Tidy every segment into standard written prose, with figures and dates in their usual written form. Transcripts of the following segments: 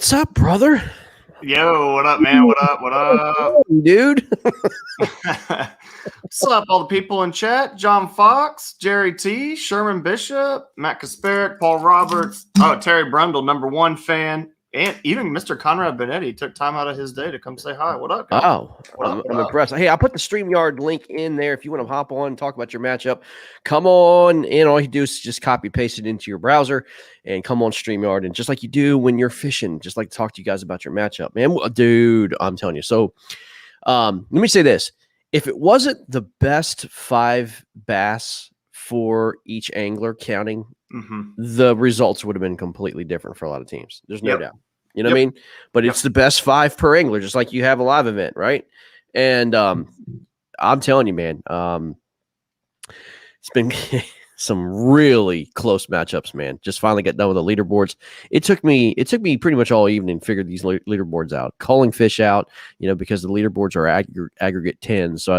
What's up, brother? Yo, what up, man? What up? What up? Dude? What's up, all the people in chat? John Fox, Jerry T, Sherman Bishop, Matt Kasparic, Paul Roberts, Terry Brundle, #1 fan, and even Mr. Conrad Benetti took time out of his day to come say hi. What up, guys? I'm impressed. Hey, I'll put the StreamYard link in there if you want to hop on and talk about your matchup. Come on in. All you do is just copy paste it into your browser and come on StreamYard. And just like you do when you're fishing, just like to talk to you guys about your matchup, man. Dude, I'm telling you. So let me say this. If it wasn't the best 5 bass for each angler counting, the results would have been completely different for a lot of teams. There's no doubt. You know what I mean? But it's the best 5 per angler, just like you have a live event, right? And I'm telling you, man, it's been some really close matchups, man. Just finally got done with the leaderboards. It took me pretty much all evening to figure these leaderboards out, calling fish out, because the leaderboards are aggregate 10. So I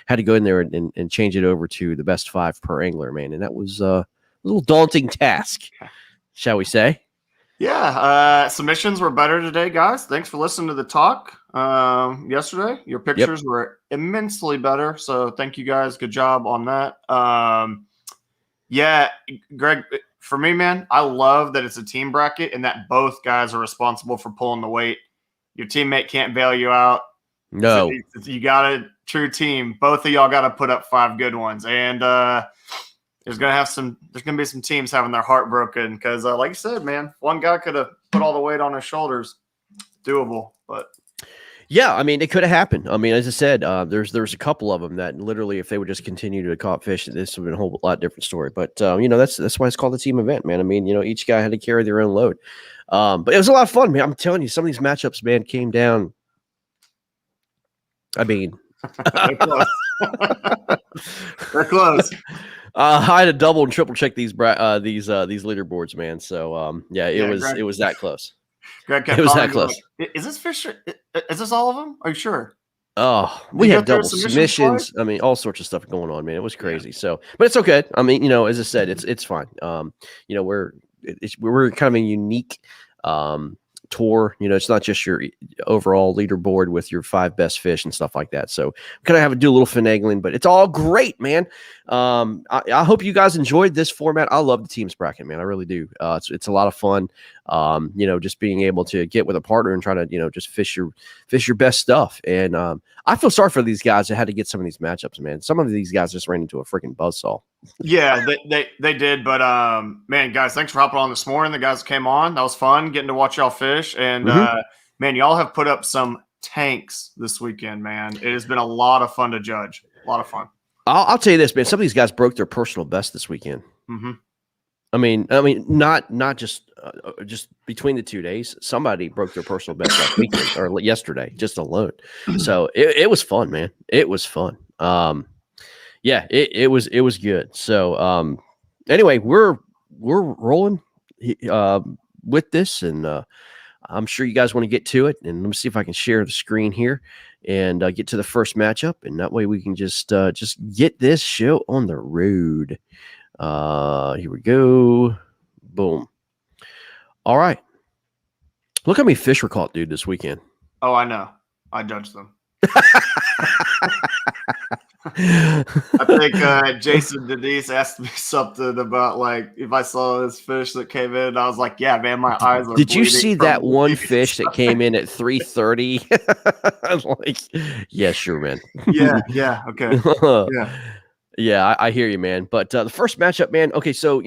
had to go in there and change it over to the best 5 per angler, man. And that was a little daunting task, shall we say? Yeah, submissions were better today, guys. Thanks for listening to the talk yesterday. Your pictures were immensely better, so thank you guys. Good job on that. Yeah, Greg, for me, man, I love that it's a team bracket and that both guys are responsible for pulling the weight. Your teammate can't bail you out. No. So you got a true team. Both of y'all got to put up 5 good ones. And there's gonna be some teams having their heart broken because, like you said, man, one guy could have put all the weight on his shoulders. Doable, but yeah, I mean, it could have happened. I mean, as I said, there's a couple of them that literally, if they would just continue to caught fish, this would have been a whole lot different story. But that's why it's called a team event, man. I mean, each guy had to carry their own load. But it was a lot of fun, man. I'm telling you, some of these matchups, man, came down. I mean, they're close. They're close. I had to double and triple check these leaderboards, man. So it was that close. Greg it was that close. Like, is this fish? Is this all of them? Are you sure? Oh, we had double submissions. I mean, all sorts of stuff going on, man. It was crazy. So, but it's okay. I mean, as I said, it's fine. We're kind of a unique tour. It's not just your overall leaderboard with your 5 best fish and stuff like that. So kind of have to do a little finagling, but it's all great, man. I hope you guys enjoyed this format. I love the teams bracket, man. I really do. It's a lot of fun. Just being able to get with a partner and try to, just fish your best stuff. And I feel sorry for these guys that had to get some of these matchups, man. Some of these guys just ran into a freaking buzzsaw. Yeah, they did. But man, guys, thanks for hopping on this morning. The guys came on. That was fun getting to watch y'all fish. And man, y'all have put up some tanks this weekend, man. It has been a lot of fun to judge. A lot of fun. I'll tell you this, man. Some of these guys broke their personal best this weekend. I mean, not just between the 2 days. Somebody broke their personal best last weekend or yesterday, just alone. So it was fun, man. It was fun. Yeah, it was good. So anyway, we're rolling with this, and I'm sure you guys want to get to it. And let me see if I can share the screen here and get to the first matchup, and that way we can just get this show on the road. Here we go. Boom. All right. Look how many fish were caught, dude, this weekend. Oh, I know. I judged them. I think Jason Denise asked me something about like if I saw this fish that came in. I was like, "Yeah, man, my eyes are." Did you see that one fish that came in at 3:30? I was like, "Yeah, sure, man." Yeah, okay, yeah. I hear you, man. But the first matchup, man. Okay, so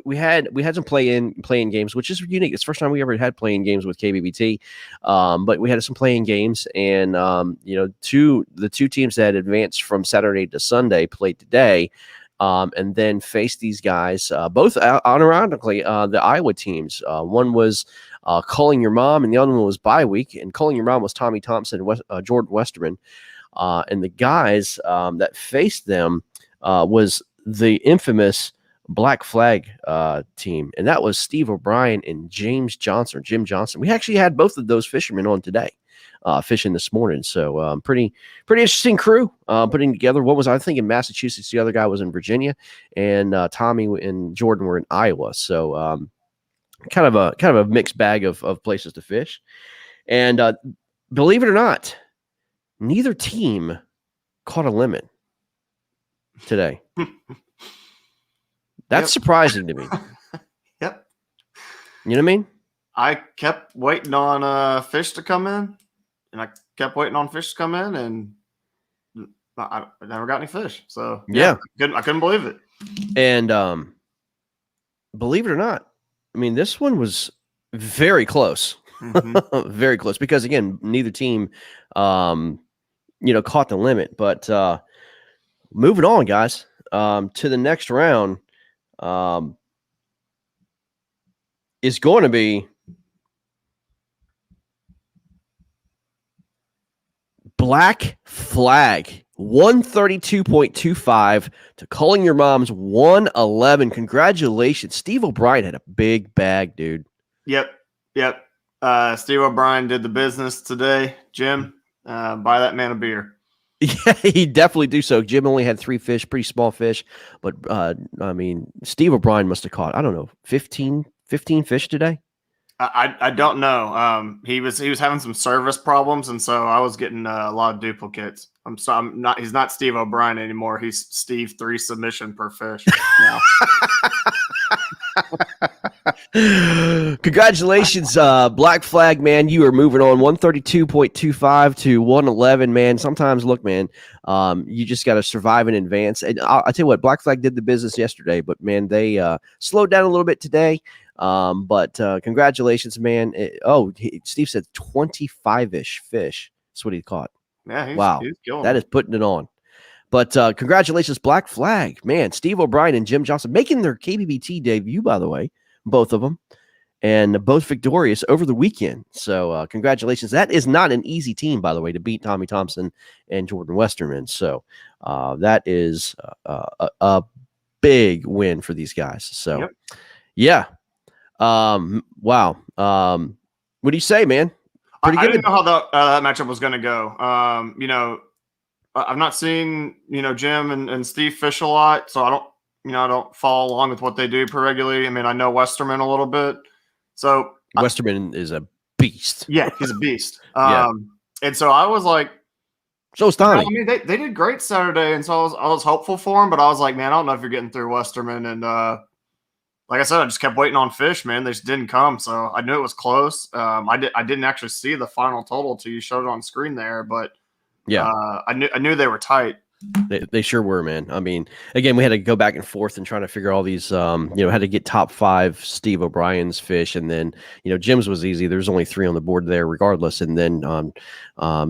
we had some playing games, which is unique. It's the first time we ever had playing games with KBBT. But we had some playing games, and the two teams that advanced from Saturday to Sunday played today, and then faced these guys both ironically the Iowa teams. One was Calling Your Mom, and the other one was Bye Week. And Calling Your Mom was Tommy Thompson and Jordan Westerman, and the guys that faced them was the infamous Black Flag team, and that was Steve O'Brien and Jim Johnson. We actually had both of those fishermen on today, fishing this morning. So pretty interesting crew putting together. What was I think in Massachusetts? The other guy was in Virginia, and Tommy and Jordan were in Iowa. So kind of a mixed bag of places to fish. And believe it or not, neither team caught a limit today. That's surprising to me. Yep. You know what I mean? I kept waiting on fish to come in, and I kept waiting on fish to come in, and I never got any fish. So Yeah. I couldn't believe it. And believe it or not, I mean, this one was very close. Mm-hmm. Very close, because again, neither team caught the limit. But moving on, guys, to the next round is going to be Black Flag 132.25 to Calling Your Mom's 111. Congratulations. Steve O'Brien had a big bag, dude. Yep. Steve O'Brien did the business today. Jim, buy that man a beer. Yeah, he definitely do so. Jim only had 3 fish, pretty small fish. But, I mean, Steve O'Brien must have caught, I don't know, 15 fish today? I don't know. He was having some service problems, and so I was getting a lot of duplicates. He's not Steve O'Brien anymore. He's Steve 3 submission per fish now. Congratulations, Black Flag, man. You are moving on 132.25 to 111, man. Sometimes, look, man, you just got to survive in advance. And I'll tell you what, Black Flag did the business yesterday, but, man, they slowed down a little bit today. But congratulations, man. Steve said 25-ish fish. That's what he caught. Yeah, wow. That is putting it on. But congratulations, Black Flag, man. Steve O'Brien and Jim Johnson making their KBBT debut, by the way, both of them, and both victorious over the weekend. So congratulations. That is not an easy team, by the way, to beat Tommy Thompson and Jordan Westerman. So that is a big win for these guys. So, yeah. Wow. What do you say, man? I didn't know how that matchup was going to go. I've not seen, Jim and Steve fish a lot, so I don't follow along with what they do per regularly. I mean, I know Westerman a little bit. So Westerman is a beast. Yeah, he's a beast. Yeah. And so I was like, so is Tommy. I mean, they did great Saturday, and so I was hopeful for him, but I was like, man, I don't know if you're getting through Westerman. And like I said, I just kept waiting on fish, man. They just didn't come, so I knew it was close. I didn't actually see the final total till you showed it on screen there, but yeah, I knew they were tight. They sure were, man. I mean, again, we had to go back and forth and trying to figure all these, had to get top 5 Steve O'Brien's fish. And then, Jim's was easy. There's only 3 on the board there regardless. And then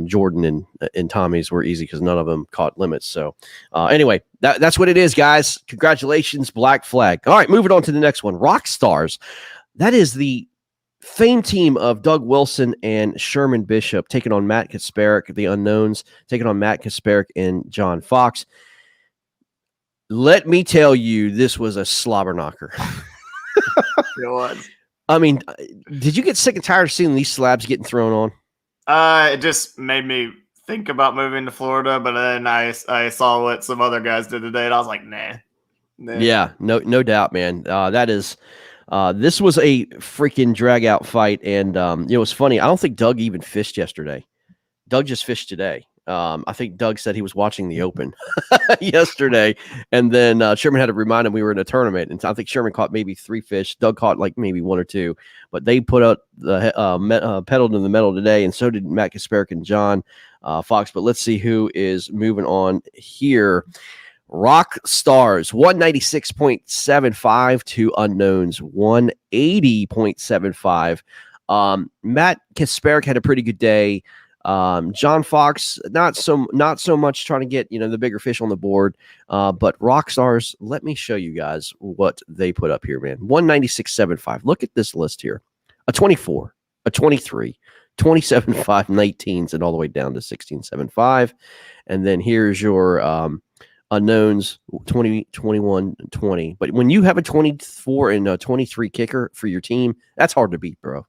Jordan and Tommy's were easy because none of them caught limits. So anyway, that's what it is, guys. Congratulations, Black Flag. All right, moving on to the next one. Rock Stars. That is the famed team of Doug Wilson and Sherman Bishop taking on Matt Kasparek, the unknowns, taking on Matt Kasparek and John Fox. Let me tell you, this was a slobber knocker. It was. I mean, did you get sick and tired of seeing these slabs getting thrown on? It just made me think about moving to Florida, but then I saw what some other guys did today, and I was like, nah. Yeah, no doubt, man. That is... this was a freaking drag out fight. And, it was funny. I don't think Doug even fished yesterday. Doug just fished today. I think Doug said he was watching the Open yesterday. And then Sherman had to remind him we were in a tournament. And I think Sherman caught maybe 3 fish. Doug caught like maybe 1 or 2. But they put up the pedal to the metal today. And so did Matt Kasparek and John Fox. But let's see who is moving on here. Rock Stars 196.75 to Unknowns 180.75. Matt Kasparek had a pretty good day. John Fox not so much trying to get the bigger fish on the board. But Rock Stars, let me show you guys what they put up here, man. 196.75. Look at this list here: a 24, a 23, 27.5, 19s, and all the way down to 16.75. And then here's your Unknowns 20, 21, 20. But when you have a 24 and a 23 kicker for your team, that's hard to beat, bro.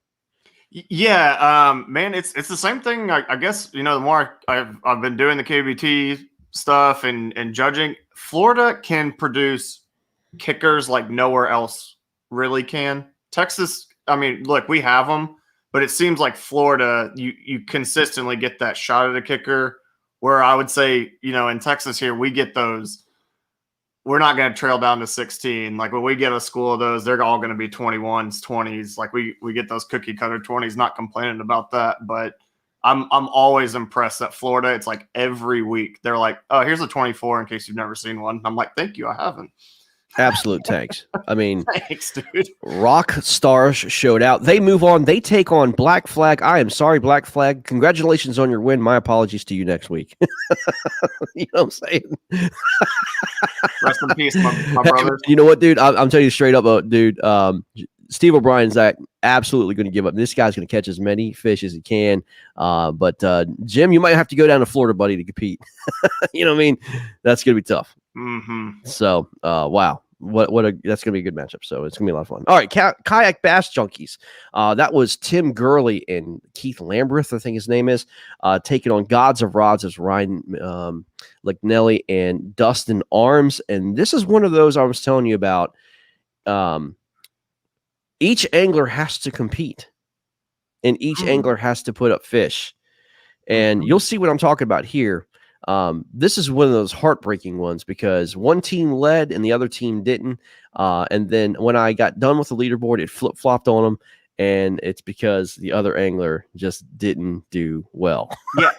Yeah, man, it's the same thing. I guess the more I've been doing the KBT stuff and judging, Florida can produce kickers like nowhere else really can. Texas I mean, look, we have them, but it seems like Florida, you consistently get that shot at a kicker. Where I would say, in Texas here, we get those. We're not going to trail down to 16. Like when we get a school of those, they're all going to be 21s, 20s. Like we get those cookie cutter 20s. Not complaining about that, but I'm always impressed that Florida. It's like every week they're like, oh, here's a 24 in case you've never seen one. I'm like, thank you, I haven't. Absolute tanks. I mean, thanks, dude. Rock Stars showed out. They move on. They take on Black Flag. I am sorry, Black Flag. Congratulations on your win. My apologies to you next week. You know what I'm saying? Rest in peace, my brother. You know what, dude? I'm telling you straight up, dude. Steve O'Brien's absolutely going to give up. This guy's going to catch as many fish as he can. But Jim, you might have to go down to Florida, buddy, to compete. You know what I mean? That's going to be tough. Mm-hmm. So, wow. That's going to be a good matchup. So it's going to be a lot of fun. All right. Kayak Bass Junkies. That was Tim Gurley and Keith Lamberth, I think his name is, taking on Gods of Rods as Ryan Lignelli and Dustin Arms. And this is one of those I was telling you about. Each angler has to compete, and each angler has to put up fish. And you'll see what I'm talking about here. This is one of those heartbreaking ones because one team led and the other team didn't. And then when I got done with the leaderboard, it flip-flopped on them. And it's because the other angler just didn't do well. Yeah,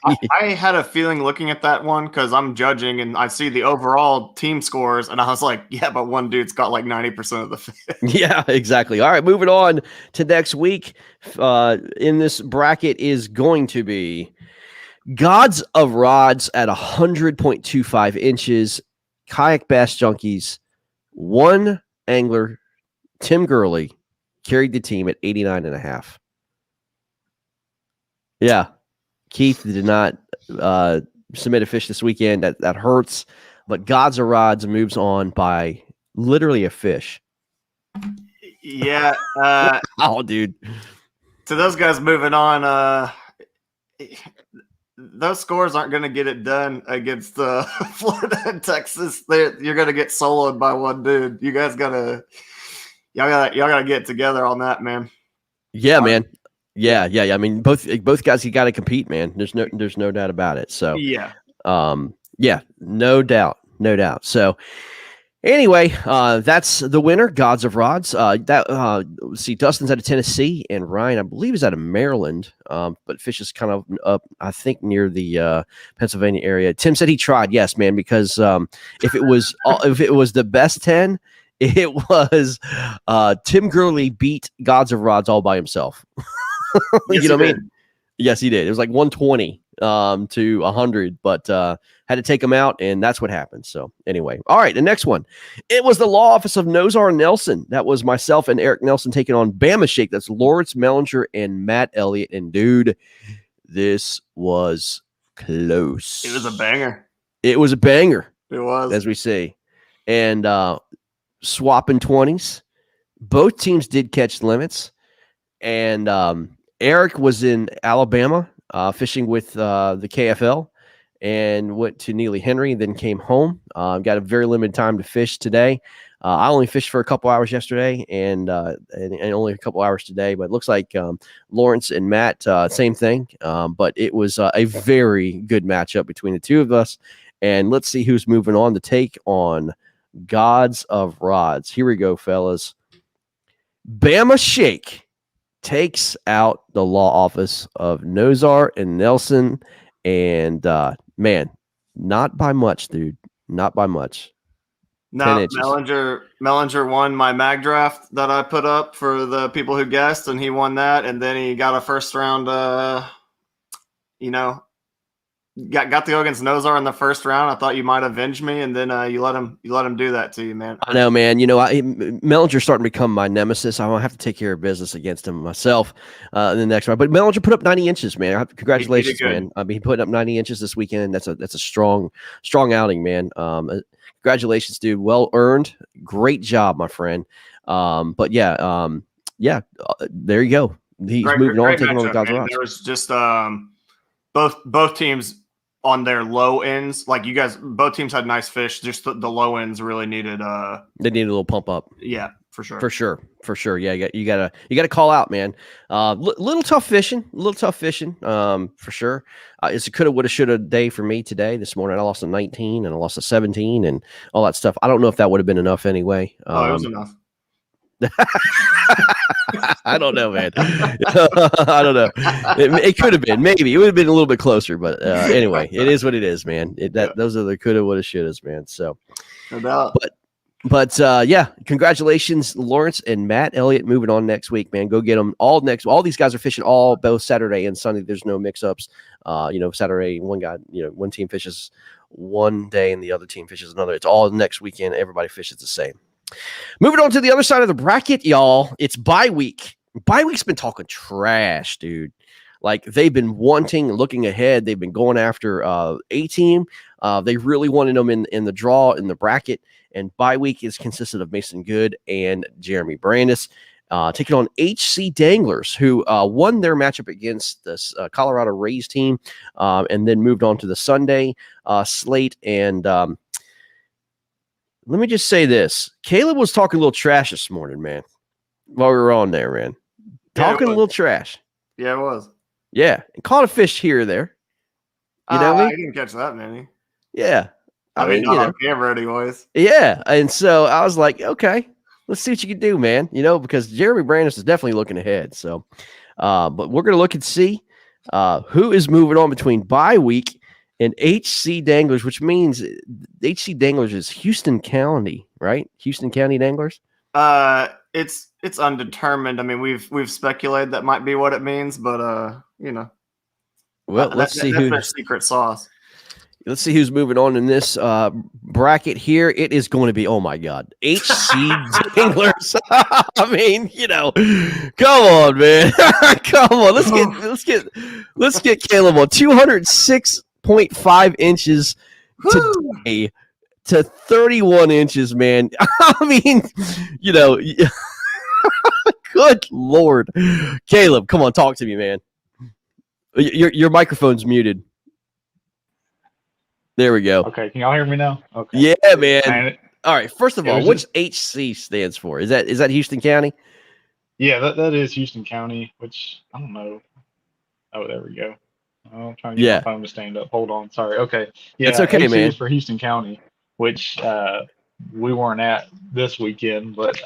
I had a feeling looking at that one because I'm judging and I see the overall team scores. And I was like, yeah, but one dude's got like 90% of the fish. Yeah, exactly. All right, moving on to next week. In this bracket is going to be Gods of Rods at 100.25 inches. Kayak Bass Junkies, one angler, Tim Gurley, carried the team at 89.5. Yeah. Keith did not submit a fish this weekend. That hurts. But Gods of Rods moves on by literally a fish. Yeah. Oh, dude. To those guys moving on, those scores aren't going to get it done against Florida and Texas. You're going to get soloed by one dude. You guys y'all gotta get together on that, man. Yeah, man. Yeah. I mean, both guys, you got to compete, man. There's no doubt about it. So yeah, no doubt. So anyway, that's the winner, Gods of Rods. See, Dustin's out of Tennessee, and Ryan, I believe, is out of Maryland. But Fish is kind of up, I think, near the Pennsylvania area. Tim said he tried, yes, man, because if it was the best 10. It was Tim Gurley beat Gods of Rods all by himself. Yes, you know what I mean? Yes, he did. It was like 120 to 100, but had to take him out, and that's what happened. So anyway, all right, the next one. It was the law office of Nozar Nelson. That was myself and Eric Nelson taking on Bama Shake. That's Lawrence Mellinger and Matt Elliott. And dude, this was close. It was a banger. It was a banger. It was, as we say. And swapping 20s. Both teams did catch limits. And Eric was in Alabama fishing with the KFL and went to Neely Henry, then came home. Got a very limited time to fish today. I only fished for a couple hours yesterday and only a couple hours today, but it looks like Lawrence and Matt, same thing. But it was a very good matchup between the two of us. And let's see who's moving on to take on Gods of Rods. Here we go, fellas. Bama Shake takes out the law office of Nozar and Nelson. And man, not by much, dude. Not by much. No, Mellinger won my mag draft that I put up for the people who guessed, and he won that. And then he got a first round, got to go against Nozar in the first round. I thought you might avenge me, and then you let him do that to you, man. I know, man. Mellinger's starting to become my nemesis. I won't have to take care of business against him myself in the next round. But Mellinger put up 90 inches, man. Congratulations, man. He put up 90 inches this weekend. That's a strong outing, man. Congratulations, dude. Well earned. Great job, my friend. But there you go. He's moving on, taking on the Gods of Rods. There was just both teams on their low ends, like you guys, both teams had nice fish. Just the low ends really needed. They needed a little pump up. Yeah, for sure. For sure. Yeah, you gotta call out, man. Little tough fishing, for sure. It's a coulda, woulda, shoulda day for me today. This morning, I lost a 19 and I lost a 17 and all that stuff. I don't know if that would have been enough anyway. It was enough. I don't know, man. I don't know. It could have been, maybe it would have been a little bit closer, but anyway, it is what it is, man. Those are the coulda, woulda, shouldas, man. So, no doubt. But yeah, congratulations, Lawrence and Matt Elliott, moving on next week, man. Go get them all next. All these guys are fishing both Saturday and Sunday. There's no mix-ups. Saturday, one team fishes one day and the other team fishes another. It's all next weekend. Everybody fishes the same. Moving on to the other side of the bracket, y'all. It's bye week. Bye week's been talking trash, dude. Like, they've been looking ahead. They've been going after a team. They really wanted them in the draw in the bracket. And bye week is consisted of Mason Good and Jeremy Brandis taking on HC Danglers, who won their matchup against this Colorado Rays team and then moved on to the Sunday slate. And let me just say this. Caleb was talking a little trash this morning, man, while we were on there, man. Talking a little trash. Yeah, it was. Yeah. And caught a fish here or there. You know what I mean? I didn't catch that many. Yeah. I mean, not on camera anyways. Yeah. And so I was like, okay, let's see what you can do, man. Because Jeremy Brandis is definitely looking ahead. So, but we're going to look and see who is moving on between bye week and HC Danglers, which means HC Danglers is Houston County, right? Houston County Danglers? It's undetermined. I mean, we've speculated that might be what it means, but Well, let's see that's their secret sauce. Let's see who's moving on in this bracket here. It is going to be, oh my God, HC Danglers. I mean, come on, man. Come on. Let's get Caleb on 206.5 inches today to 31 inches, man. I mean, good Lord. Caleb, come on, talk to me, man. Your microphone's muted. There we go. Okay, can y'all hear me now? Okay. Yeah, man. All right. First of all, what's HC stands for? Is that Houston County? Yeah, that is Houston County, which I don't know. Oh, there we go. I'm trying to get my phone to stand up. Hold on. Sorry. Okay. Yeah, that's okay, HC man. is for Houston County, which we weren't at this weekend, but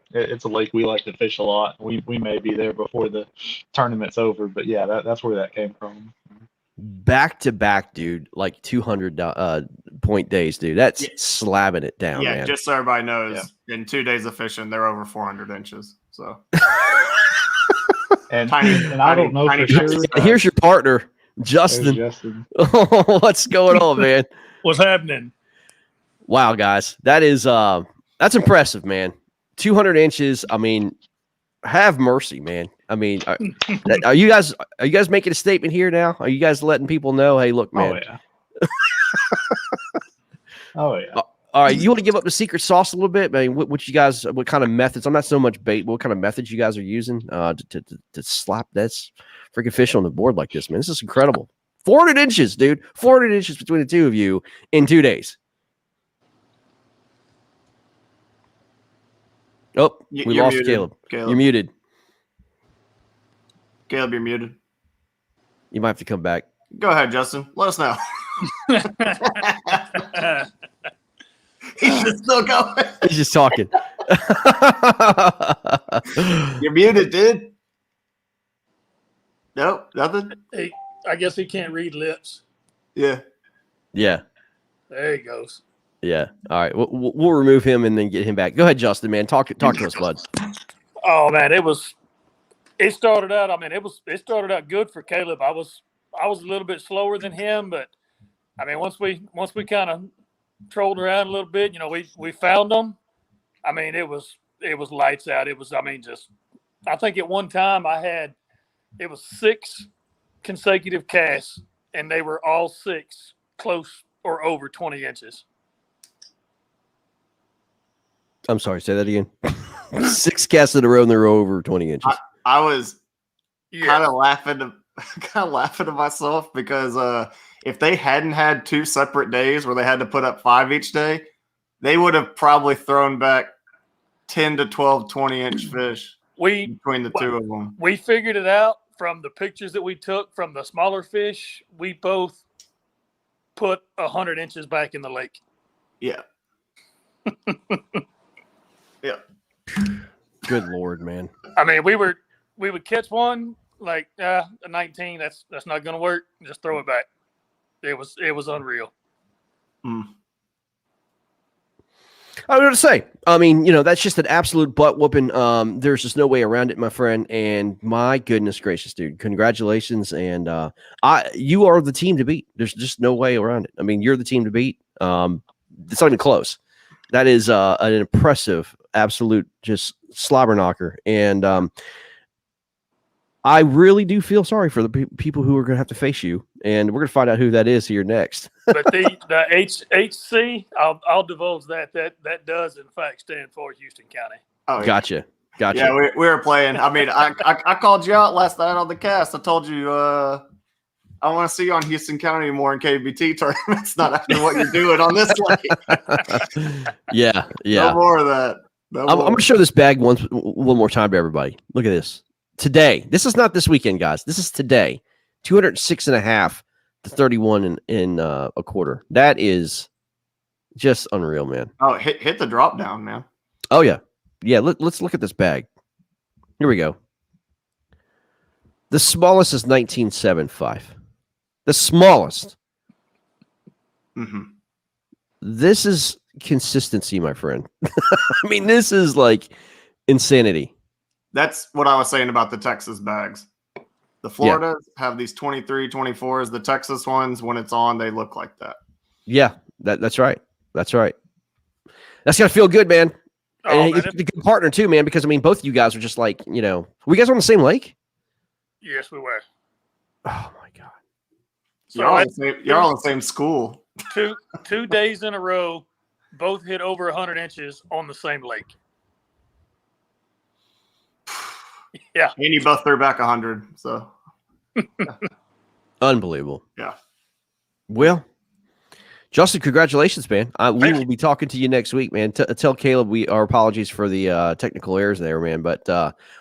it's a lake we like to fish a lot. We may be there before the tournament's over, but yeah, that's where that came from. Back to back, dude, like 200 point days, dude. That's slabbing it down, man. Just so everybody knows, in 2 days of fishing, they're over 400 inches. So, and I don't know for sure. Here's your partner, Justin. What's going on, man? What's happening? Wow, guys, that's impressive, man. 200 inches. I mean, have mercy, man. I mean, are you guys making a statement here now? Are you guys letting people know, hey, look, man? Oh yeah. All right, you want to give up the secret sauce a little bit? I mean, what kind of methods? I'm not so much bait, but what kind of methods you guys are using to slap this freaking fish on the board like this, man? This is incredible. 400 inches, dude. 400 inches between the two of you in 2 days. Oh, we lost muted. Caleb. You're muted. Caleb, you're muted. You might have to come back. Go ahead, Justin. Let us know. He's just still going. He's just talking. You're muted, dude. Nope, nothing. Hey, I guess he can't read lips. Yeah. Yeah. There he goes. Yeah. All right. We'll remove him and then get him back. Go ahead, Justin, man. Talk to us, bud. Oh man, it started out. I mean, it started out good for Caleb. I was a little bit slower than him, but I mean, once we kind of trolled around a little bit, we found them. I mean, it was lights out. It was, I mean, I think at one time it was 6 consecutive casts, and they were all 6 close or over 20 inches. I'm sorry, say that again. 6 casts in a row and they're over 20 inches. I was kind of laughing to myself because if they hadn't had 2 separate days where they had to put up 5 each day, they would have probably thrown back 10 to 12, 20-inch fish between the two of them. We figured it out from the pictures that we took from the smaller fish. We both put 100 inches back in the lake. Yeah. Yeah. Good Lord, man. I mean, we would catch one like a 19. That's not going to work. Just throw it back. It was unreal. I was going to say, I mean, you know, that's just an absolute butt whooping. There's just no way around it, my friend. And my goodness gracious, dude, congratulations. And you are the team to beat. There's just no way around it. I mean, you're the team to beat. It's not even close. That is an impressive, absolute, just slobber knocker. And I really do feel sorry for the people who are going to have to face you. And we're going to find out who that is here next. But the HC, I'll divulge that does in fact stand for Houston County. Oh, yeah. Gotcha. Yeah, we were playing. I mean, I called you out last night on the cast. I told you I want to see you on Houston County more in KBT tournaments, not after what you're doing on this lake. Yeah. No more of that. I'm going to show this bag one more time to everybody. Look at this. Today. This is not this weekend, guys. This is today. 206.5 to 31 in a quarter. That is just unreal, man. Oh, hit the drop down, man. Oh, yeah. Yeah, let's look at this bag. Here we go. The smallest is 19.75. The smallest. Mm-hmm. This is consistency, my friend. I mean, this is like insanity. That's what I was saying about the Texas bags. The Floridas have these 23, 24s. The Texas ones, when it's on, they look like that. Yeah, that's right. That's right. That's got to feel good, man. Oh, And man, a good partner, too, man, because, I mean, both of you guys are just like, you know, were you guys on the same lake? Yes, we were. Oh, my God. So You're all in the same school. Two days in a row, both hit over 100 inches on the same lake. Yeah. And you both threw back 100. So, Unbelievable. Yeah. Well, Justin, congratulations, man. We will be talking to you next week, man. Tell Caleb our apologies for the technical errors there, man. But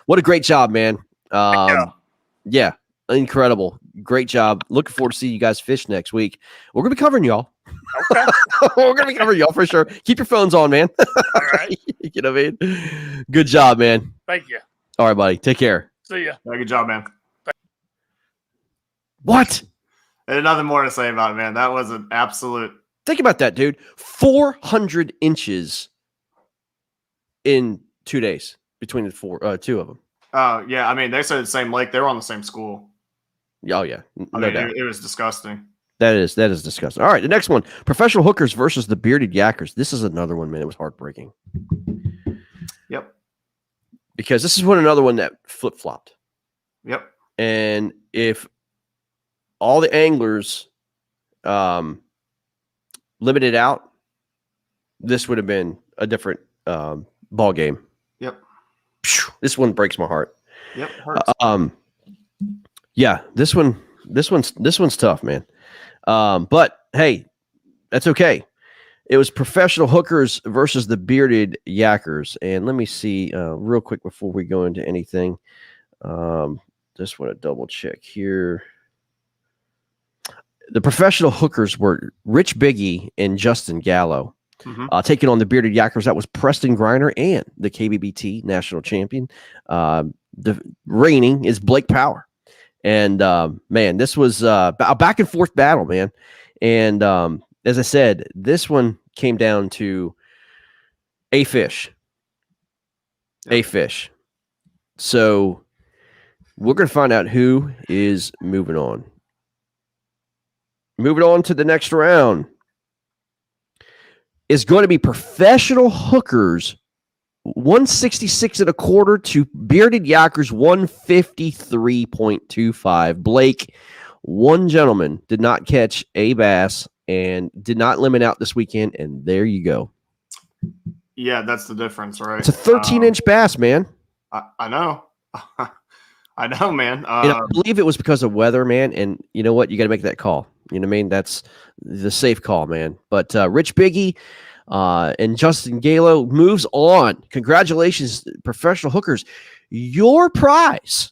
what a great job, man. Yeah, incredible. Great job. Looking forward to seeing you guys fish next week. We're going to be covering y'all. Okay. We're going to be covering y'all for sure. Keep your phones on, man. All right. You know what I mean? Good job, man. Thank you. All right, buddy. Take care. See ya. Yeah, good job, man. What? There's nothing more to say about it, man. That was an absolute. Think about that, dude. 400 inches in 2 days between the two of them. Oh, yeah. I mean, they said the same lake. They were on the same school. Oh, yeah. No doubt. It was disgusting. That is disgusting. All right, the next one. Professional hookers versus the bearded yackers. This is another one, man. It was heartbreaking. Yep. Because this is another one that flip-flopped. Yep. And if all the anglers limited out, this would have been a different ball game. Yep. This one breaks my heart. Yep. Hurts. Yeah, this one's tough, man. But hey, that's okay. It was professional hookers versus the bearded yackers. And let me see real quick before we go into anything. Just want to double check here. The professional hookers were Rich Biggie and Justin Gallo. Mm-hmm. Taking on the bearded yackers. That was Preston Griner and the KBBT national champion. The reigning is Blake Power. And man, this was a back and forth battle, man. And as I said, this one came down to a fish. Yep. A fish. So we're going to find out who is moving on. Moving on to the next round is going to be professional hookers 166.25 to bearded yackers 153.25. Blake, one gentleman did not catch a bass and did not limit out this weekend, and there you go. Yeah, that's the difference, right? It's a 13-inch bass, man. I know. I know, man. And I believe it was because of weather, man. And you know what? You got to make that call. You know what I mean? That's the safe call, man. But Rich Biggie, And Justin Galo moves on. Congratulations, professional hookers. Your prize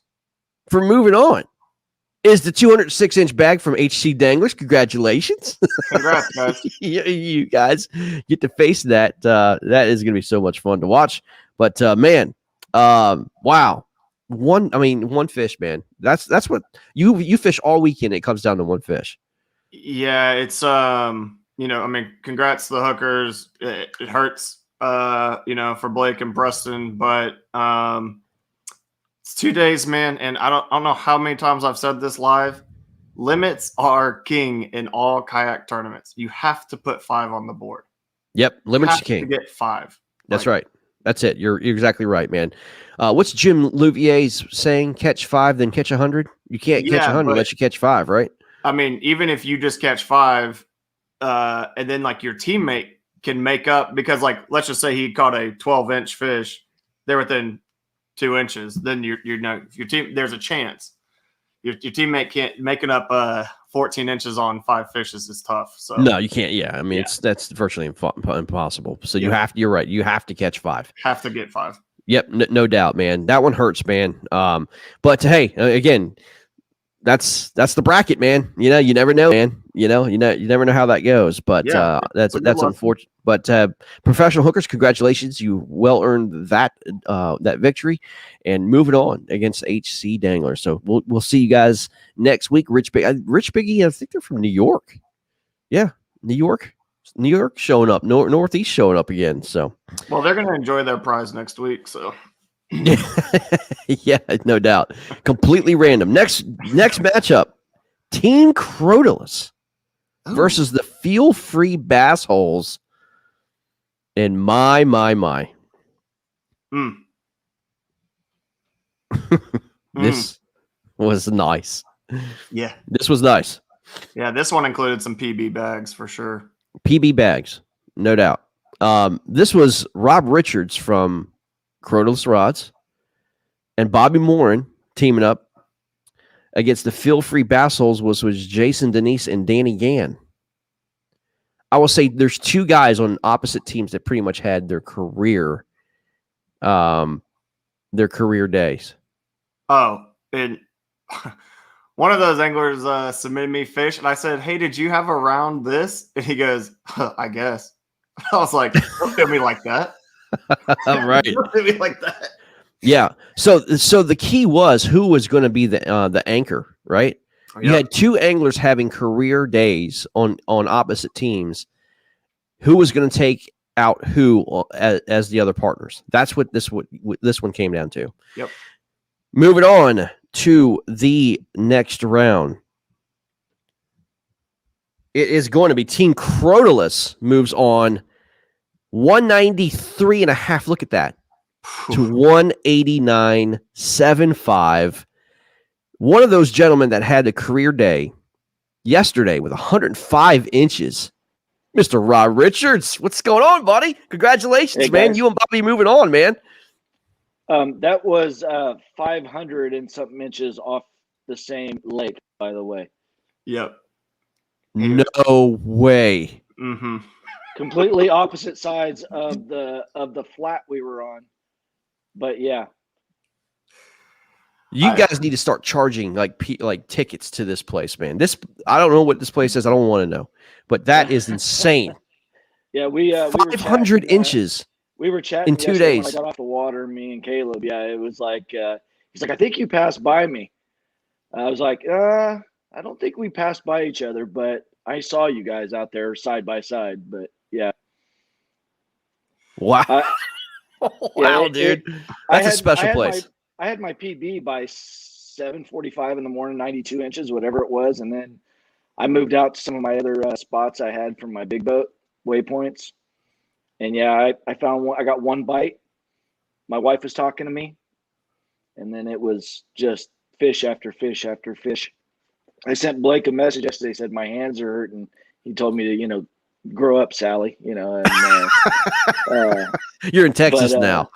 for moving on is the 206-inch bag from HC Danglers. Congratulations. Congrats, guys. You guys get to face that. That is going to be so much fun to watch. But man, wow. One fish, man. That's what you fish all weekend. It comes down to one fish. Yeah, it's congrats to the hookers. It hurts, for Blake and Preston, but it's 2 days, man, and I don't know how many times I've said this live. Limits are king in all kayak tournaments. You have to put 5 on the board. Yep, limits king. To get 5. That's right. That's it. You're exactly right, man. What's Jim Louvier's saying? Catch 5, then catch 100. You can't catch 100 unless you catch 5, right? I mean, even if you just catch 5, and then like your teammate can make up, because like let's just say he caught a 12-inch fish, they're within 2 inches. Then your team, there's a chance your teammate can't making up 14 inches on 5 fishes is tough. So no, you can't. Yeah, I mean that's virtually impossible. So you have to. You're right. You have to catch 5. Have to get 5. Yep, no doubt, man. That one hurts, man. But hey, again, that's the bracket, man. You never know, man. You never know how that goes. But that's unfortunate. But professional hookers, congratulations! You well earned that victory, and moving on against HC Danglers. So we'll see you guys next week. Rich Biggie, I think they're from New York. Yeah, New York showing up. Northeast showing up again. So well, they're going to enjoy their prize next week. So. Yeah, no doubt. Completely random. Next matchup, Team Crotalus versus the Feel Free Bass Holes. And my. This was nice. Yeah. This was nice. Yeah, this one included some PB bags for sure. PB bags, no doubt. This was Rob Richards from Crotalus Rods and Bobby Morin teaming up against the Feel Free Bass Holes was Jason Denise and Danny Gann. I will say there's 2 guys on opposite teams that pretty much had their career days. Oh, and one of those anglers submitted me fish, and I said, "Hey, did you have around this?" And he goes, "I guess." I was like, "Don't hit me like that." Right. Don't hit me like that. Yeah. So the key was who was going to be the anchor, right? Yep. You had 2 anglers having career days on opposite teams. Who was going to take out who as the other partners? That's what this one came down to. Yep. Moving on to the next round. It is going to be Team Crotalus moves on 193.5. Look at that. To 189.75. One of those gentlemen that had a career day yesterday with 105 inches, Mr. Rob Richards. What's going on, buddy? Congratulations, hey, man. You and Bobby moving on, man. That was 500 and something inches off the same lake, by the way. Yep. No way. Mm-hmm. Completely opposite sides of the flat we were on. But yeah. You guys need to start charging like tickets to this place, man. I don't know what this place is. I don't want to know, but that is insane. Yeah, we 500 inches. We were chatting in 2 days. When I got off the water, me and Caleb. Yeah, it was like he's like, I think you passed by me. I was like, I don't think we passed by each other, but I saw you guys out there side by side. But yeah. Wow. Wow, dude. That's a special place. I had my PB by 7:45 in the morning, 92 inches, whatever it was. And then I moved out to some of my other spots I had from my big boat waypoints. And yeah, I found one. I got one bite. My wife was talking to me. And then it was just fish after fish after fish. I sent Blake a message yesterday, said my hands are hurting. He told me to, grow up, Sally, and you're in Texas now.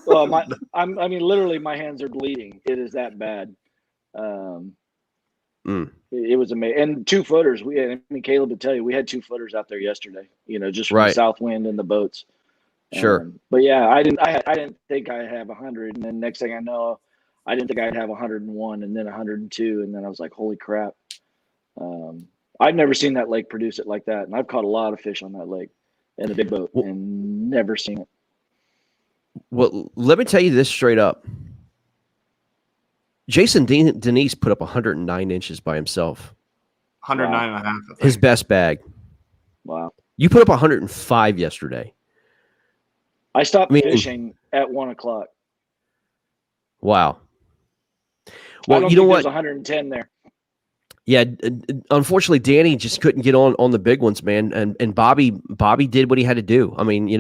Well, literally my hands are bleeding. It is that bad. It was amazing. And 2-footers. I mean, Caleb would tell you, we had 2-footers out there yesterday, just from the Right. south wind and the boats. Sure. But yeah, I didn't think I'd have 100. And then next thing I know, I didn't think I'd have 101 and then 102. And then I was like, holy crap. I've never seen that lake produce it like that. And I've caught a lot of fish on that lake in a big boat and never seen it. Well, let me tell you this straight up. Jason Denise put up 109 inches by himself. 109 and a half. I think. His best bag. Wow. You put up 105 yesterday. I stopped fishing at 1 o'clock. Wow. Well, you know what? There's 110 there. Yeah, unfortunately, Danny just couldn't get on the big ones, man. And Bobby did what he had to do. I mean, you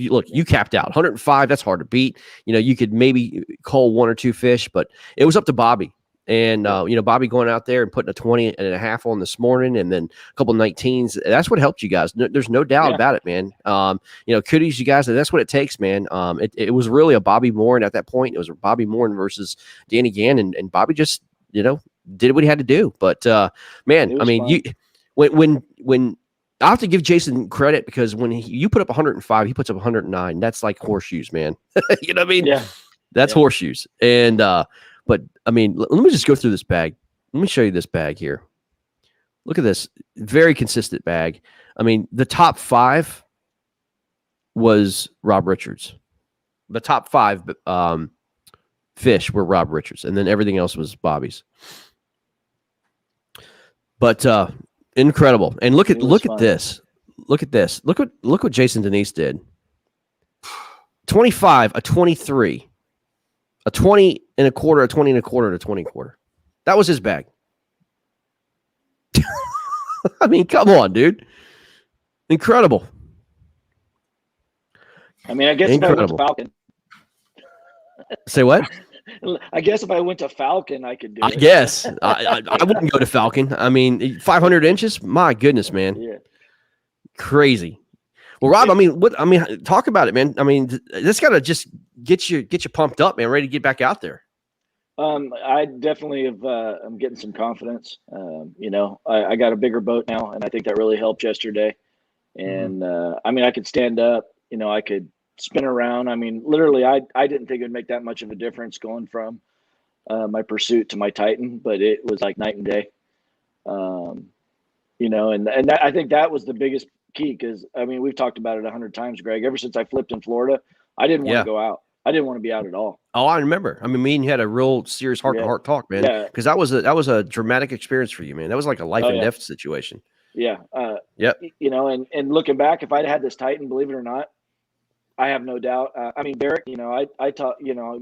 look, you capped out 105. That's hard to beat. You could maybe call 1 or 2 fish, but it was up to Bobby. And Bobby going out there and putting a 20 and a half on this morning, and then a couple 19s. That's what helped you guys. There's no doubt about it, man. Kudos you guys. That's what it takes, man. It was really a Bobby Morin at that point. It was Bobby Morin versus Danny Gann, and Bobby just did what he had to do. But man, I mean, fun. when I have to give Jason credit, because when you put up 105, he puts up 109. That's like horseshoes, man. You know what I mean? Yeah. That's horseshoes. And but I mean, let me just go through this bag. Let me show you this bag here. Look at this. Very consistent bag. I mean, the top 5 was Rob Richards. The top 5 fish were Rob Richards, and then everything else was Bobby's. But incredible. And look at this. Look at this. Look what Jason Denise did. 25, a 23, a 20 and a quarter, a 20 and a quarter, and a 20 and a quarter. That was his bag. I mean, come on, dude. Incredible. I mean, I guess if I went to Falcon. Say what? I guess if I went to Falcon, I could do it. I guess. I wouldn't go to Falcon. I mean, 500 inches? My goodness, man. Yeah. Crazy. Well, Rob, talk about it, man. I mean, this got to just get you pumped up, man, ready to get back out there. I definitely have. I'm getting some confidence. I got a bigger boat now, and I think that really helped yesterday. And I could stand up. I could spin around. I mean, literally, I didn't think it would make that much of a difference going from my Pursuit to my Titan, but it was like night and day. And I think that was the biggest key, because we've talked about it 100 times, Greg. Ever since I flipped in Florida, I didn't want to go out. I didn't want to be out at all. Oh, I remember. I mean, me and you had a real serious heart-to-heart talk, man. Yeah. Because that was a dramatic experience for you, man. That was like a life and death situation. Yeah. Yep. And looking back, if I'd had this Titan, believe it or not, I have no doubt. Derek, I taught,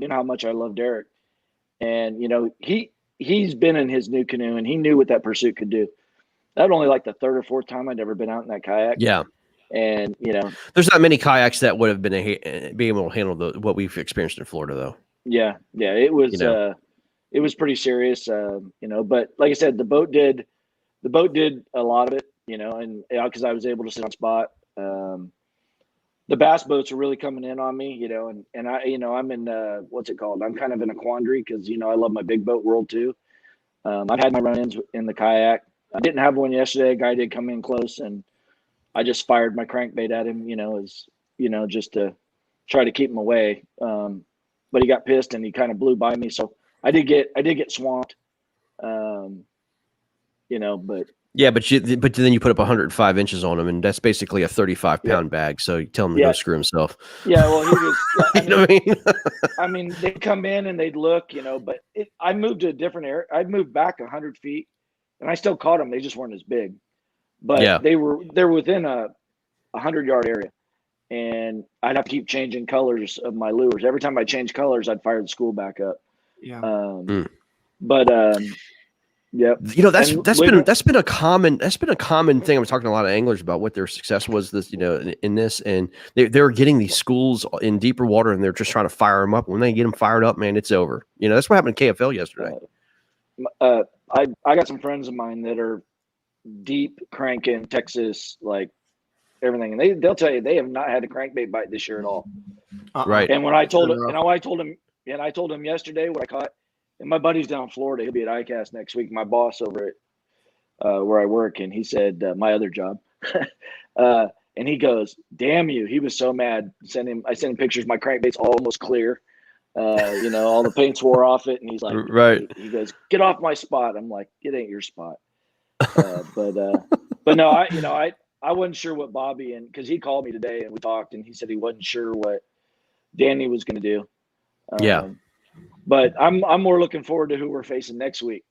how much I love Derek, and he's been in his new canoe, and he knew what that Pursuit could do. That was only like the 3rd or 4th time I'd ever been out in that kayak. Yeah. And there's not many kayaks that would have been be able to handle what we've experienced in Florida, though. Yeah, it was it was pretty serious, But like I said, the boat did a lot of it, and because I was able to sit on spot. The bass boats are really coming in on me, and I, I'm in what's it called? I'm kind of in a quandary because I love my big boat world too. I've had my run-ins in the kayak. I didn't have one yesterday. A guy did come in close, and I just fired my crankbait at him, just to try to keep him away. But he got pissed and he kind of blew by me. So I did get swamped. But yeah, but then you put up 105 inches on him, and that's basically a 35-pound bag. So you tell him to go screw himself. Yeah, well, he was. You know what I mean, they'd come in and they'd look, but I moved to a different area. I moved back 100 feet, and I still caught them. They just weren't as big, but they're within a 100-yard area, and I'd have to keep changing colors of my lures. Every time I change colors, I'd fire the school back up. Yeah. Yep. That's been a common thing. I was talking to a lot of anglers about what their success was in this, and they're getting these schools in deeper water, and they're just trying to fire them up. When they get them fired up, man, it's over. That's what happened in KFL yesterday. I got some friends of mine that are deep cranking Texas, like everything, and they'll tell you they have not had a crankbait bite this year at all. Right. And when I told him yesterday what I caught, And my buddy's down in Florida. He'll be at ICAST next week. My boss over at where I work, and he said my other job, and he goes, "Damn you!" He was so mad. I sent him pictures. My crankbait's almost clear. All the paint's wore off it, and he's like, Right. He goes, "Get off my spot." I'm like, "It ain't your spot." But no, I wasn't sure what Bobby, and because he called me today and we talked, and he said he wasn't sure what Danny was going to do. Yeah. But I'm more looking forward to who we're facing next week.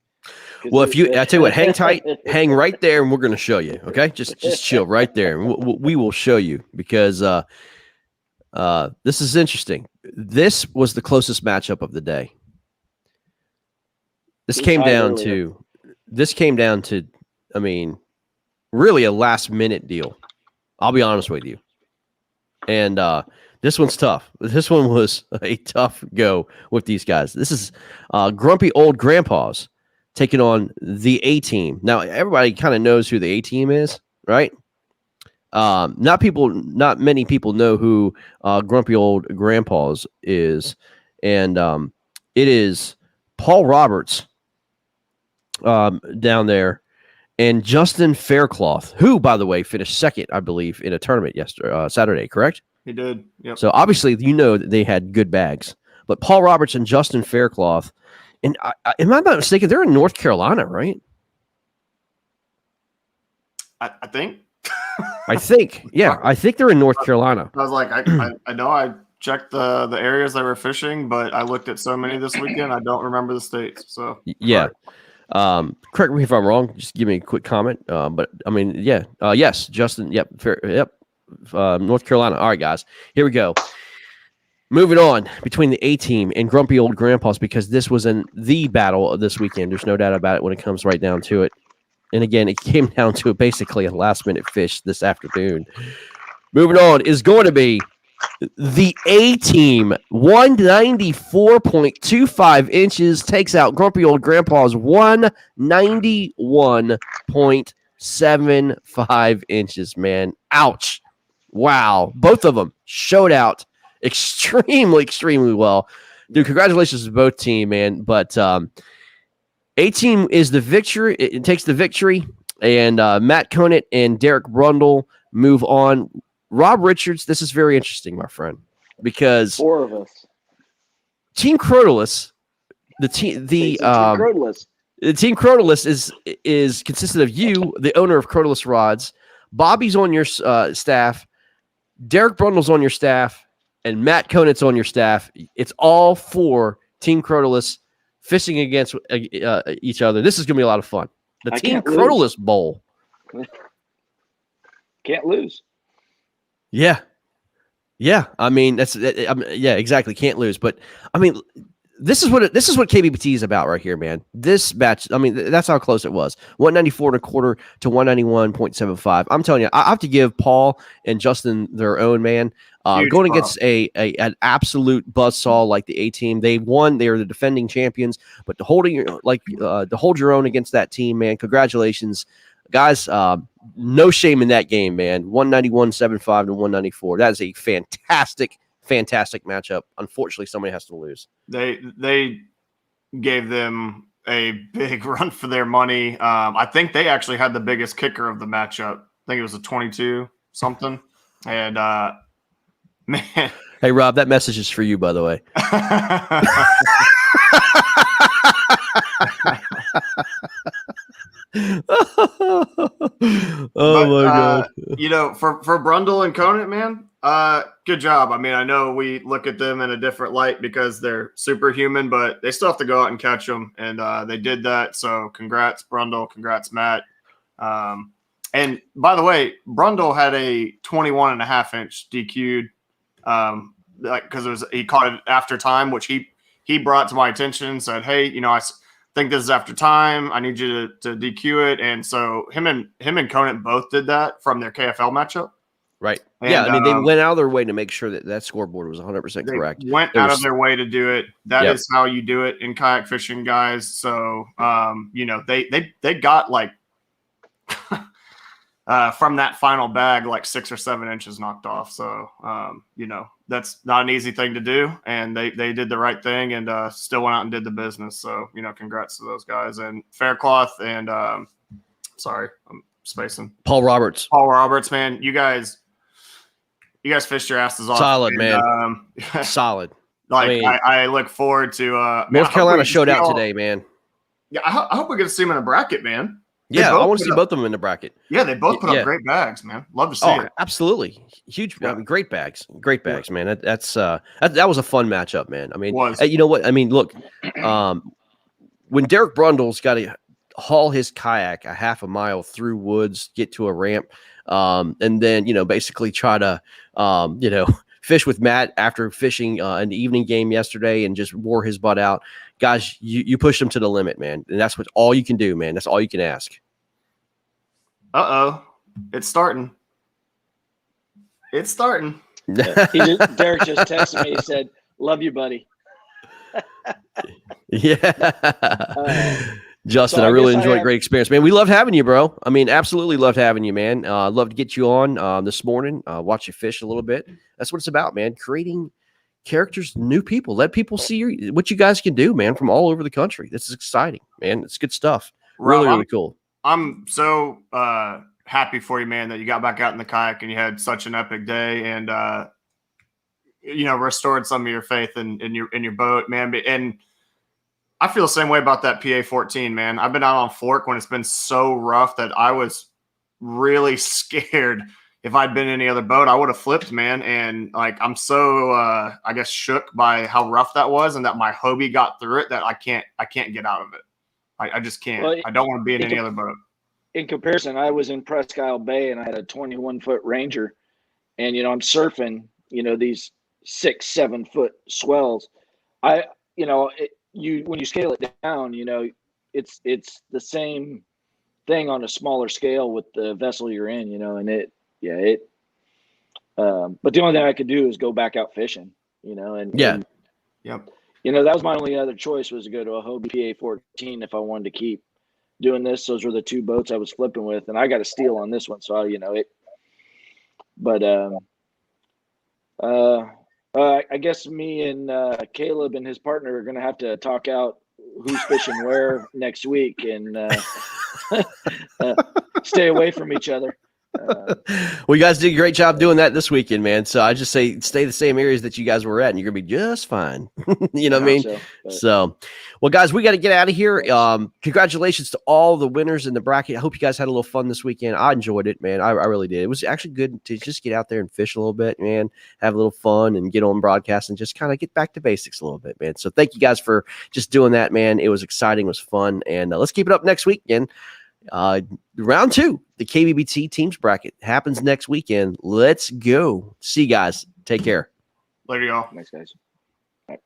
Well, I tell you what, hang tight, hang right there, and we're going to show you. Okay, just chill right there, and we will show you because this is interesting. This was the closest matchup of the day. This came down to, I mean, really a last minute deal. I'll be honest with you, and this one's tough. This one was a tough go with these guys. This is grumpy old grandpas taking on the A team. Now, everybody kind of knows who the A team is, right? Not many people know who grumpy old grandpas is, and it is Paul Roberts down there, and Justin Faircloth, who, by the way, finished second, I believe, in a tournament Saturday. Correct? He did. Yep. So obviously, that they had good bags, but Paul Roberts and Justin Faircloth. And am I not mistaken? They're in North Carolina, right? I think. I think, yeah. I think they're in North Carolina. I was like, I know I checked the areas they were fishing, but I looked at so many this weekend, I don't remember the states. So yeah. Correct me if I'm wrong. Just give me a quick comment. But I mean, yeah. Yes, Justin. Yep. North Carolina. All right, guys. Here we go. Moving on between the A team and grumpy old grandpas, because this was the battle of this weekend. There's no doubt about it when it comes right down to it. And again, it came down to basically a last-minute fish this afternoon. Moving on is going to be the A team. 194.25 inches takes out grumpy old grandpa's 191.75 inches, man. Ouch. Wow. Both of them showed out extremely well. Dude, congratulations to both team, man. But A team is the victory. It takes the victory, and Matt Conant and Derek Brundle move on. Rob Richards, this is very interesting, my friend, because 4 of us. Team Crotalus, the team Crotalus is consisted of you, the owner of Crotalus Rods. Bobby's on your staff. Derek Brundle's on your staff. And Matt Conant's on your staff. It's all 4 Team Crotalus fishing against each other. This is going to be a lot of fun. The Team Crotalus Bowl. Can't lose. Yeah. I mean, yeah, exactly. Can't lose. But I mean, this is what KBBT is about right here, man. This match, I mean, that's how close it was. 194.25 to 191.75. I'm telling you, I have to give Paul and Justin their own, man. Going against an absolute buzzsaw like the A team, they won. They are the defending champions. But to hold your own against that team, man, congratulations, guys. No shame in that game, man. 191.75 to 194. That is a fantastic matchup. Unfortunately, somebody has to lose. They gave them a big run for their money. I think they actually had the biggest kicker of the matchup. I think it was a 22 something, and. Man. Hey, Rob, that message is for you, by the way. My God. For Brundle and Conant, man, good job. I mean, I know we look at them in a different light because they're superhuman, but they still have to go out and catch them, and they did that. So congrats, Brundle. Congrats, Matt. And by the way, Brundle had a 21.5-inch DQ'd. Because he caught it after time, which he brought to my attention, said, "Hey, I think this is after time. I need you to DQ it." And so him and Conant both did that from their KFL matchup. Right. And, yeah. I mean, they went out of their way to make sure that scoreboard was 100% correct. Went out of their way to do it. That is how you do it in kayak fishing, guys. So, they got like from that final bag, like 6 or 7 inches knocked off. So, that's not an easy thing to do, and they did the right thing and still went out and did the business. So, congrats to those guys. And Faircloth and sorry, I'm spacing. Paul Roberts, man, you guys fished your asses off. Solid, and, man. Solid. Like, I look forward to North Carolina showed out today, man. Yeah, I hope we get to see them in a bracket, man. Yeah, I want to see both of them in the bracket. Yeah, they both put up great bags, man. Love to see it. Absolutely, huge, great bags, man. That was a fun matchup, man. I mean, you know what? I mean, look, when Derek Brundle's got to haul his kayak a half a mile through woods, get to a ramp, and then basically try to fish with Matt after fishing an evening game yesterday and just wore his butt out. Guys, you push him to the limit, man. And that's all you can do, man. That's all you can ask. Uh-oh. It's starting. Derek just texted me. He said, "Love you, buddy." Yeah. Justin, I really enjoyed a great experience, man. We loved having you, bro. I mean, absolutely loved having you, man. Love to get you on this morning, watch you fish a little bit. That's what it's about, man. Creating characters, new people. Let people see what you guys can do, man, from all over the country. This is exciting, man. It's good stuff. Really, really cool. I'm so happy for you, man, that you got back out in the kayak and you had such an epic day and restored some of your faith in your boat, man. And I feel the same way about that PA-14, man. I've been out on Fork when it's been so rough that I was really scared. If I'd been in any other boat, I would have flipped, man. And I'm so, I guess, shook by how rough that was, and that my Hobie got through it. That I can't get out of it. I just can't. Well, I don't want to be in any other boat. In comparison, I was in Presque Isle Bay and I had a 21-foot Ranger, and I'm surfing, these 6-7 foot swells. When you scale it down, it's the same thing on a smaller scale with the vessel you're in, and but the only thing I could do is go back out fishing, and that was my only other choice, was to go to a Hobie PA-14 if I wanted to keep doing this. Those were the two boats I was flipping with, and I got a steal on this one, so but I guess me and Caleb and his partner are going to have to talk out who's fishing where next week and stay away from each other. Well, you guys did a great job doing that this weekend, man. So I just say stay the same areas that you guys were at, and you're gonna be just fine. You know what I mean? So, well, guys, we got to get out of here. Congratulations to all the winners in the bracket. I hope you guys had a little fun this weekend. I enjoyed it, man. I really did. It was actually good to just get out there and fish a little bit, man. Have a little fun and get on broadcast and just kind of get back to basics a little bit, man. So thank you guys for just doing that, man. It was exciting. It was fun, and let's keep it up next weekend. Round 2, the KBBT teams bracket happens next weekend. Let's go. See you guys. Take care. Later, y'all. Thanks, guys. Bye.